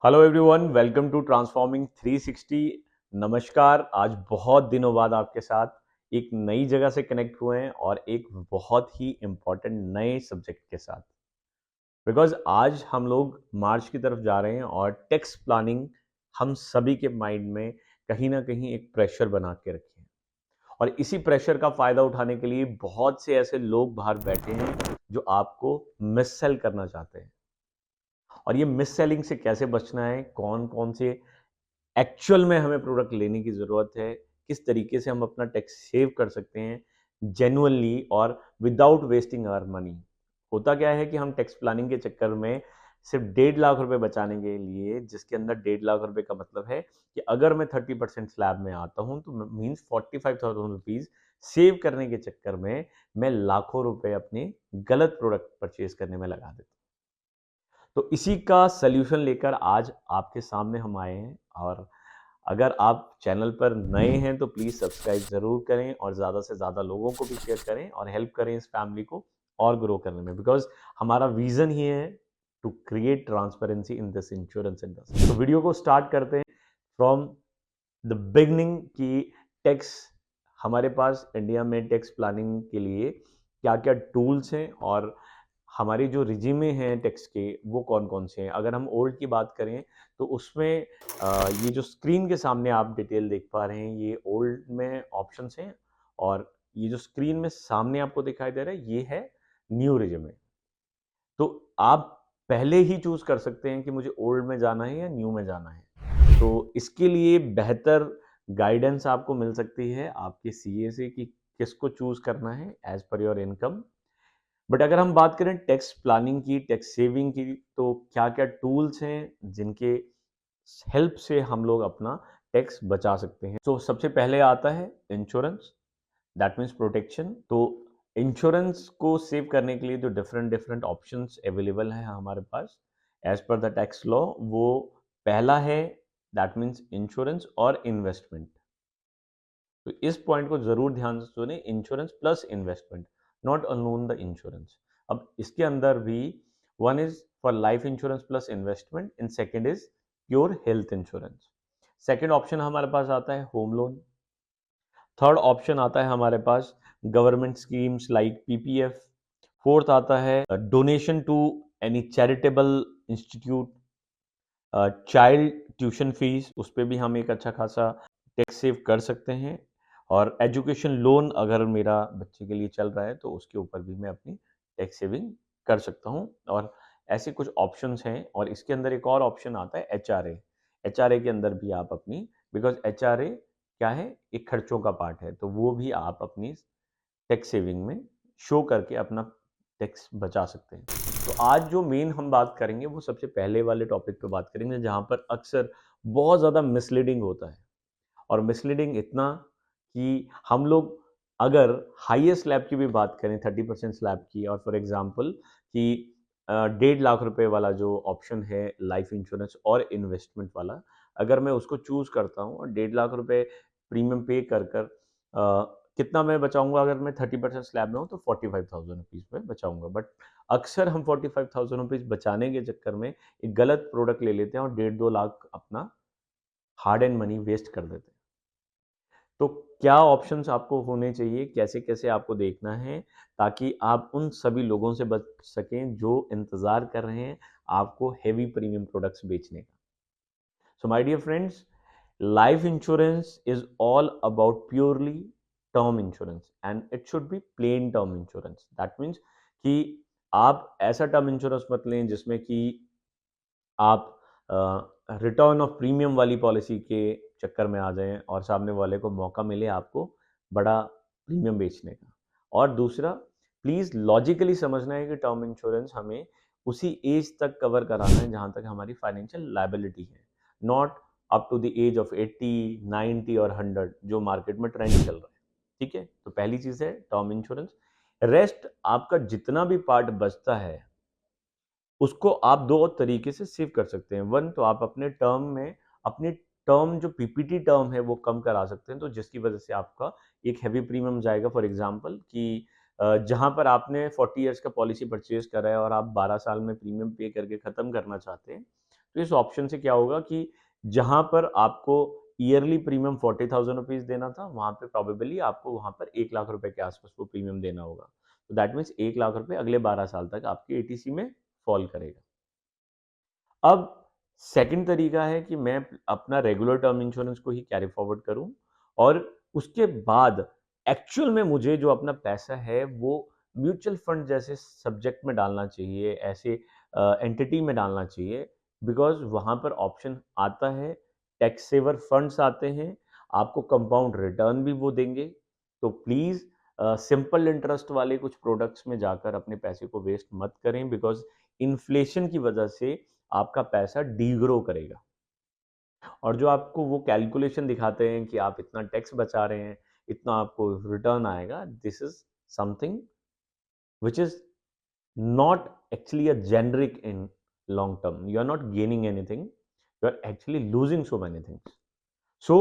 Hello everyone, welcome to transforming 360। नमस्कार। आज बहुत दिनों बाद आपके साथ एक नई जगह से कनेक्ट हुए हैं और एक बहुत ही इम्पोर्टेंट नए सब्जेक्ट के साथ। बिकॉज आज हम लोग मार्च की तरफ जा रहे हैं और टैक्स प्लानिंग हम सभी के माइंड में कहीं ना कहीं एक प्रेशर बना के रखे हैं। और इसी प्रेशर का फायदा उठाने के लिए बहुत से ऐसे लोग बाहर बैठे हैं जो आपको मिस सेल करना चाहते हैं। और ये मिस सेलिंग से कैसे बचना है, कौन कौन से एक्चुअल में हमें प्रोडक्ट लेने की ज़रूरत है, किस तरीके से हम अपना टैक्स सेव कर सकते हैं जेन्युइनली और विदाउट वेस्टिंग आवर मनी। होता क्या है कि हम टैक्स प्लानिंग के चक्कर में सिर्फ 1.5 लाख रुपए बचाने के लिए, जिसके अंदर 1.5 लाख रुपए का मतलब है कि अगर मैं 30% स्लैब में आता हूं तो मीन्स 45,000 रुपीज सेव करने के चक्कर में मैं लाखों रुपए अपने गलत प्रोडक्ट परचेज करने में लगा देता हूं। तो इसी का सल्यूशन लेकर आज आपके सामने हम आए हैं। और अगर आप चैनल पर नए हैं तो प्लीज़ सब्सक्राइब ज़रूर करें और ज़्यादा से ज़्यादा लोगों को भी शेयर करें और हेल्प करें इस फैमिली को और ग्रो करने में। बिकॉज हमारा विजन ही है to create transparency in this insurance industry. तो वीडियो को स्टार्ट करते हैं फ्रॉम द बिगनिंग की टैक्स। हमारे पास इंडिया में टैक्स प्लानिंग के लिए क्या क्या टूल्स हैं और हमारे जो रिजीमे हैं टैक्स के वो कौन कौन से हैं। अगर हम ओल्ड की बात करें तो उसमें ये जो स्क्रीन के सामने आप डिटेल देख पा रहे हैं ये ओल्ड में ऑप्शंस हैं। और ये जो स्क्रीन में सामने आपको दिखाई दे रहा है ये है न्यू रिजीमे। तो आप पहले ही चूज कर सकते हैं कि मुझे ओल्ड में जाना है या न्यू में जाना है। तो इसके लिए बेहतर गाइडेंस आपको मिल सकती है आपके सीए से कि किसको चूज करना है as per your income. But अगर हम बात करें टैक्स प्लानिंग की, टैक्स सेविंग की, तो क्या क्या टूल्स हैं जिनके हेल्प से हम लोग अपना टैक्स बचा सकते हैं। तो सबसे पहले आता है इंश्योरेंस, दैट मीन्स प्रोटेक्शन। तो इंश्योरेंस को सेव करने के लिए जो डिफरेंट डिफरेंट ऑप्शंस अवेलेबल हैं हमारे पास as per the tax law, वो पहला है दैट मीन्स इंश्योरेंस और इन्वेस्टमेंट। तो इस पॉइंट को जरूर ध्यान से सुने, insurance plus investment, not alone the insurance. अब इसके अंदर भी one is for life insurance plus investment and second is pure health insurance. Second option हमारे पास आता है होम लोन। थर्ड ऑप्शन आता है हमारे पास government schemes like PPF. Fourth आता है donation to any charitable institute, child tuition fees, उस पर भी हम एक अच्छा खासा टैक्स सेव कर सकते हैं। और एजुकेशन लोन अगर मेरा बच्चे के लिए चल रहा है तो उसके ऊपर भी मैं अपनी टैक्स सेविंग कर सकता हूँ। और ऐसे कुछ ऑप्शंस हैं। और इसके अंदर एक और ऑप्शन आता है एचआरए। एचआरए के अंदर भी आप अपनी, बिकॉज एचआरए क्या है, एक खर्चों का पार्ट है, तो वो भी आप अपनी टैक्स सेविंग में शो करके अपना टैक्स बचा सकते हैं। तो आज जो मेन हम बात करेंगे वो सबसे पहले वाले टॉपिक पे बात करेंगे जहाँ पर अक्सर बहुत ज़्यादा मिसलीडिंग होता है। और मिसलीडिंग इतना कि हम लोग अगर हाईएस्ट स्लैब की भी बात करें 30% स्लैब की, और फॉर एग्जांपल कि 1.5 लाख रुपए वाला जो ऑप्शन है लाइफ इंश्योरेंस और इन्वेस्टमेंट वाला, अगर मैं उसको चूज करता हूँ और 1.5 लाख रुपए प्रीमियम पे कर कर कितना मैं बचाऊंगा, अगर मैं 30% स्लैब में हूँ तो 45,000 रुपीज़ में बचाऊंगा। बट अक्सर हम 45,000 रुपीज़ बचाने के चक्कर में एक गलत प्रोडक्ट ले लेते हैं और 1.5-2 लाख अपना हार्ड एंड मनी वेस्ट कर देते हैं। तो क्या ऑप्शंस आपको होने चाहिए, कैसे कैसे आपको देखना है ताकि आप उन सभी लोगों से बच सकें जो इंतज़ार कर रहे हैं आपको हेवी प्रीमियम प्रोडक्ट्स बेचने का। So my dear friends, life insurance is all about purely term insurance and it should be plain term insurance. That means कि आप ऐसा टर्म इंश्योरेंस मत लें जिसमें कि आप रिटर्न ऑफ प्रीमियम वाली पॉलिसी के चक्कर में आ जाएं और सामने वाले को मौका मिले आपको बड़ा प्रीमियम बेचने का। और दूसरा, प्लीज़ लॉजिकली समझना है कि टर्म इंश्योरेंस हमें उसी एज तक कवर कराना है जहाँ तक हमारी फाइनेंशियल लाइबिलिटी है, not up to the age of 80, 90 और 100 जो मार्केट में ट्रेंड चल रहा है। ठीक है, तो पहली चीज़ है टर्म इंश्योरेंस। रेस्ट आपका जितना भी पार्ट बचता है उसको आप दो तरीके से सेव कर सकते हैं। वन, तो आप अपने टर्म में अपनी टर्म जो पीपीटी टर्म है वो कम करा सकते हैं, तो जिसकी वजह से आपका एक हैवी प्रीमियम जाएगा। फॉर एग्जांपल कि जहां पर आपने 40 इयर्स का पॉलिसी परचेज करा है और आप 12 साल में प्रीमियम पे करके ख़त्म करना चाहते हैं, तो इस ऑप्शन से क्या होगा कि जहां पर आपको ईयरली प्रीमियम 40,000 रुपीज देना था, वहां पे प्रोबेबली आपको वहां पर 1 लाख रुपए के आसपास वो प्रीमियम देना होगा। तो दैट मीन्स 1 लाख रुपए अगले 12 साल तक आपके एटीसी में फॉल करेगा। अब सेकंड तरीका है कि मैं अपना रेगुलर टर्म इंश्योरेंस को ही कैरी फॉरवर्ड करूं और उसके बाद एक्चुअल में मुझे जो अपना पैसा है वो म्यूचुअल फंड जैसे सब्जेक्ट में डालना चाहिए, ऐसे एंटिटी में डालना चाहिए, बिकॉज वहां पर ऑप्शन आता है, टैक्स सेवर फंड्स आते हैं, आपको कंपाउंड रिटर्न भी वो देंगे। तो प्लीज सिंपल इंटरेस्ट वाले कुछ प्रोडक्ट्स में जाकर अपने पैसे को वेस्ट मत करें, बिकॉज इन्फ्लेशन की वजह से आपका पैसा डीग्रो करेगा। और जो आपको वो कैलकुलेशन दिखाते हैं कि आप इतना टैक्स बचा रहे हैं, इतना आपको रिटर्न आएगा, this is something which is not actually a generic in long term. You are not gaining anything, you are actually losing so many things. So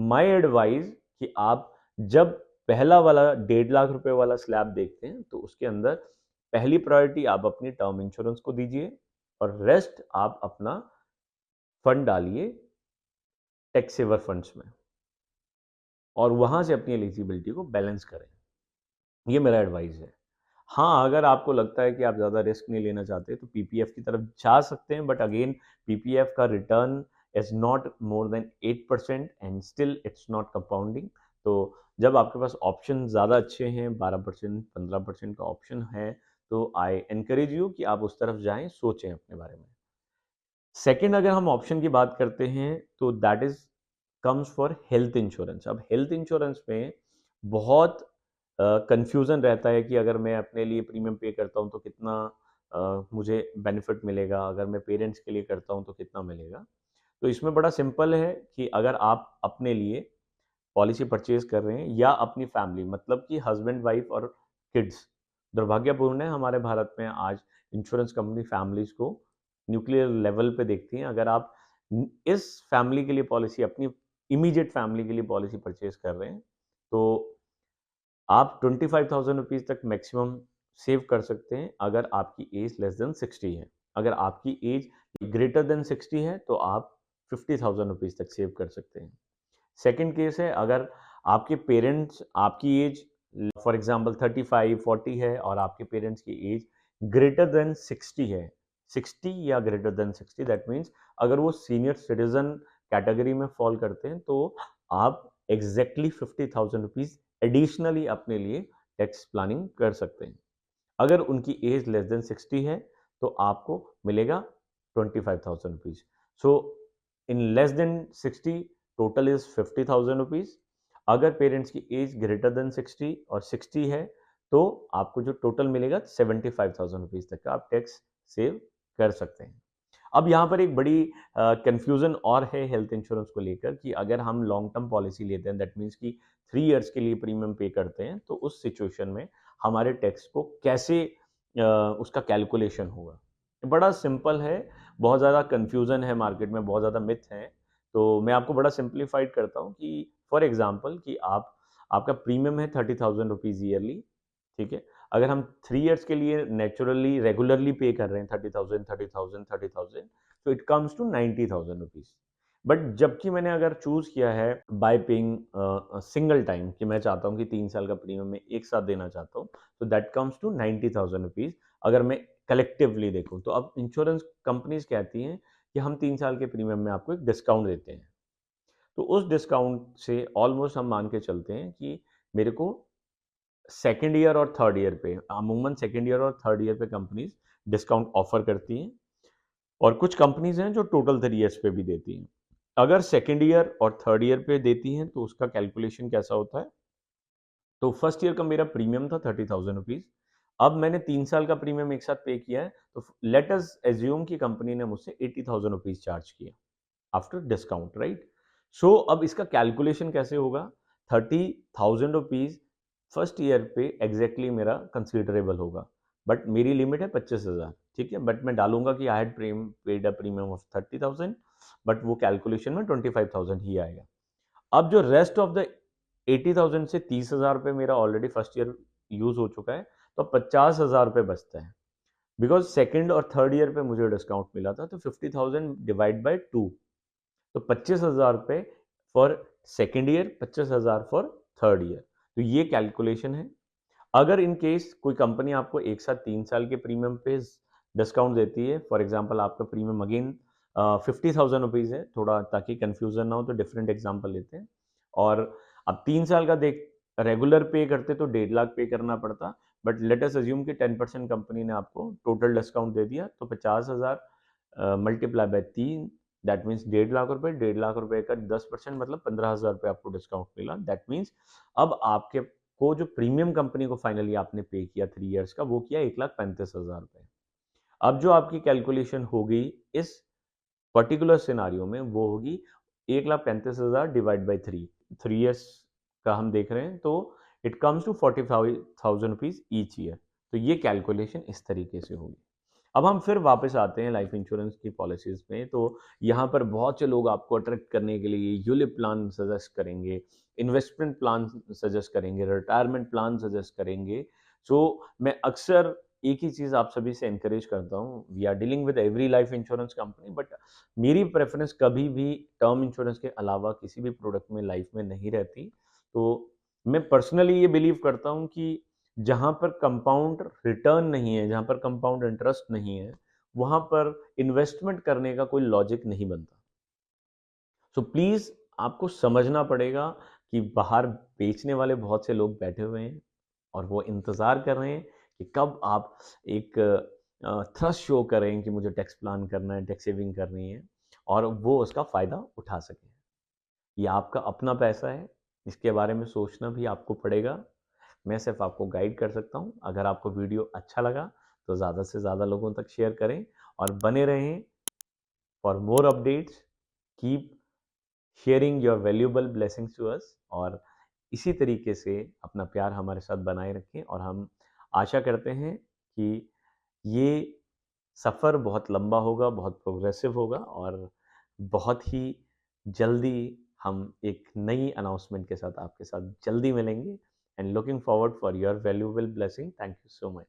my advice कि आप जब पहला वाला 1.5 लाख रुपए वाला स्लैब देखते हैं तो उसके अंदर पहली प्रायोरिटी आप अपनी टर्म इंश्योरेंस को दीजिए और रेस्ट आप अपना फंड डालिए टैक्स सेवर फंड्स में और वहां से अपनी एलिजिबिलिटी को बैलेंस करें। ये मेरा एडवाइस है। हाँ, अगर आपको लगता है कि आप ज़्यादा रिस्क नहीं लेना चाहते तो पीपीएफ की तरफ जा सकते हैं, बट अगेन पीपीएफ का return is not more than 8% and still it's not compounding. तो जब आपके पास ऑप्शन ज़्यादा अच्छे हैं, 12% 15% का ऑप्शन है, तो आई एनकरेज यू कि आप उस तरफ जाएं, सोचें अपने बारे में। सेकेंड, अगर हम ऑप्शन की बात करते हैं तो that is comes for health insurance. अब हेल्थ इंश्योरेंस में बहुत कंफ्यूजन रहता है कि अगर मैं अपने लिए प्रीमियम पे करता हूँ तो कितना मुझे बेनिफिट मिलेगा, अगर मैं पेरेंट्स के लिए करता हूँ तो कितना मिलेगा। तो इसमें बड़ा सिंपल है कि अगर आप अपने लिए पॉलिसी परचेज कर रहे हैं या अपनी फैमिली, मतलब कि हस्बैंड वाइफ और किड्स, दुर्भाग्यपूर्ण है हमारे भारत में आज इंश्योरेंस कंपनी फैमिलीज को न्यूक्लियर लेवल पे देखती हैं। अगर आप इस फैमिली के लिए पॉलिसी, अपनी इमीडिएट फैमिली के लिए पॉलिसी परचेज कर रहे हैं, तो आप 25,000 रुपीज तक मैक्सिमम सेव कर सकते हैं अगर आपकी एज लेस देन 60 है। अगर आपकी एज ग्रेटर देन 60 है तो आप 50,000 रुपीज तक सेव कर सकते हैं। सेकंड केस है, अगर आपके पेरेंट्स, आपकी एज फॉर एग्जांपल 35 40 है और आपके पेरेंट्स की एज ग्रेटर देन 60 है, 60 या ग्रेटर देन 60, दैट मीन्स अगर वो सीनियर सिटीजन कैटेगरी में फॉल करते हैं तो आप एग्जैक्टली 50,000 रुपीज एडिशनली अपने लिए टैक्स प्लानिंग कर सकते हैं। अगर उनकी एज लेस देन 60 है तो आपको मिलेगा 25,000 rupees. So in less than 60 total is 50,000 rupees. अगर पेरेंट्स की एज ग्रेटर देन 60 और 60 है तो आपको जो टोटल मिलेगा 75,000 रुपीज तक का आप टैक्स सेव कर सकते हैं। अब यहाँ पर एक बड़ी कंफ्यूजन और है हेल्थ इंश्योरेंस को लेकर कि अगर हम लॉन्ग टर्म पॉलिसी लेते हैं, दैट मीन्स कि 3 इयर्स के लिए प्रीमियम पे करते हैं, तो उस सिचुएशन में हमारे टैक्स को कैसे उसका कैलकुलेशन होगा। बड़ा सिंपल है, बहुत ज़्यादा कंफ्यूजन है मार्केट में, बहुत ज़्यादा मिथ है। तो मैं आपको बड़ा सिंप्लीफाइड करता हूँ कि फॉर एग्जाम्पल कि आपका प्रीमियम है 30,000 रुपीज़ ईयरली, ठीक है। अगर हम 3 इयर्स के लिए नेचुरली रेगुलरली पे कर रहे हैं 30,000 30,000 30,000, तो it comes to 90,000 rupees. But जबकि मैंने अगर चूज किया है बाय पेइंग सिंगल टाइम कि मैं चाहता हूँ कि 3 साल का प्रीमियम मैं एक साथ देना चाहता हूँ, तो दैट कम्स टू 90,000 रुपीज़। अगर मैं कलेक्टिवली देखूँ तो अब इंश्योरेंस कंपनीज कहती हैं कि हम 3 साल के प्रीमियम में आपको एक डिस्काउंट देते हैं। तो उस डिस्काउंट से ऑलमोस्ट हम मान के चलते हैं कि मेरे को सेकेंड ईयर और थर्ड ईयर पे, अमूमन सेकेंड ईयर और थर्ड ईयर पे कंपनीज डिस्काउंट ऑफर करती हैं और कुछ कंपनीज हैं जो टोटल 3 इयर्स पे भी देती हैं। अगर सेकेंड ईयर और थर्ड ईयर पे देती हैं तो उसका कैलकुलेशन कैसा होता है, तो फर्स्ट ईयर का मेरा प्रीमियम था 30,000 रुपीज। अब मैंने 3 साल का प्रीमियम एक साथ पे किया है, तो लेट अस एज्यूम कि कंपनी ने मुझसे 80,000 रुपीज चार्ज किया आफ्टर डिस्काउंट, राइट। सो अब इसका कैलकुलेशन कैसे होगा, 30,000 रुपीज फर्स्ट ईयर पे एग्जैक्टली मेरा कंसिडरेबल होगा, बट मेरी लिमिट है 25,000, ठीक है। बट मैं डालूंगा कि I had paid a premium of 30,000, but वो कैलकुलेशन में 25,000 ही आएगा। अब जो रेस्ट ऑफ द 80,000 से 30,000 रुपये मेरा ऑलरेडी फर्स्ट ईयर यूज हो चुका है, तो 50,000 रुपये बचता है। बिकॉज सेकेंड और थर्ड ईयर पे मुझे डिस्काउंट मिला था, तो 50,000 डिवाइड बाई 2, तो 25,000 रुपये for second year, 25,000 for third year. तो ये कैलकुलेशन है। अगर इन केस कोई कंपनी आपको एक साथ 3 साल के प्रीमियम पे डिस्काउंट देती है, फॉर एग्जांपल आपका प्रीमियम अगेन 50,000 रुपीज़ है, थोड़ा ताकि कंफ्यूजन ना हो तो डिफरेंट एग्जांपल लेते हैं, और अब 3 साल का देख रेगुलर पे करते तो 1.5 लाख पे करना पड़ता, बट लेट अस अज्यूम कि 10% कंपनी ने आपको टोटल डिस्काउंट दे दिया, तो 50,000 multiply by 3, that means 1.5 lakh रुपए, 1.5 लाख रुपए का 10% मतलब 15,000 रुपये आपको डिस्काउंट मिला। दैट मीन्स अब आपके को जो प्रीमियम कंपनी को फाइनली आपने पे किया 3 इयर्स का, वो किया 1,35,000 रुपये। अब जो आपकी कैलकुलेशन होगी इस पर्टिकुलर सिनारियो में, वो होगी 1,35,000 डिवाइड बाई 3 इयर्स का हम देख रहे हैं, तो it comes to 45,000 rupees each year. तो ये कैलकुलेशन इस तरीके से होगी। अब हम फिर वापस आते हैं लाइफ इंश्योरेंस की पॉलिसीज में। तो यहाँ पर बहुत से लोग आपको अट्रैक्ट करने के लिए यूलिप प्लान सजेस्ट करेंगे, इन्वेस्टमेंट प्लान सजेस्ट करेंगे, रिटायरमेंट प्लान सजेस्ट करेंगे। सो मैं अक्सर एक ही चीज़ आप सभी से एनकरेज करता हूँ, we are dealing with every life insurance company, but मेरी प्रेफरेंस कभी भी टर्म इंश्योरेंस के अलावा किसी भी प्रोडक्ट में लाइफ में नहीं रहती। तो मैं पर्सनली ये बिलीव करता हूँ कि जहाँ पर कंपाउंड रिटर्न नहीं है, जहाँ पर कंपाउंड इंटरेस्ट नहीं है, वहाँ पर इन्वेस्टमेंट करने का कोई लॉजिक नहीं बनता। सो प्लीज़ आपको समझना पड़ेगा कि बाहर बेचने वाले बहुत से लोग बैठे हुए हैं और वो इंतज़ार कर रहे हैं कि कब आप एक थ्रस्ट शो करें कि मुझे टैक्स प्लान करना है, टैक्स सेविंग करनी है, और वो उसका फ़ायदा उठा सकें। ये आपका अपना पैसा है, इसके बारे में सोचना भी आपको पड़ेगा। मैं सिर्फ आपको गाइड कर सकता हूँ। अगर आपको वीडियो अच्छा लगा तो ज़्यादा से ज़्यादा लोगों तक शेयर करें और बने रहें for more updates. Keep sharing your valuable blessings to us, और इसी तरीके से अपना प्यार हमारे साथ बनाए रखें, और हम आशा करते हैं कि ये सफ़र बहुत लंबा होगा, बहुत प्रोग्रेसिव होगा, और बहुत ही जल्दी हम एक नई अनाउंसमेंट के साथ आपके साथ जल्दी मिलेंगे। And looking forward for your valuable blessing. Thank you so much.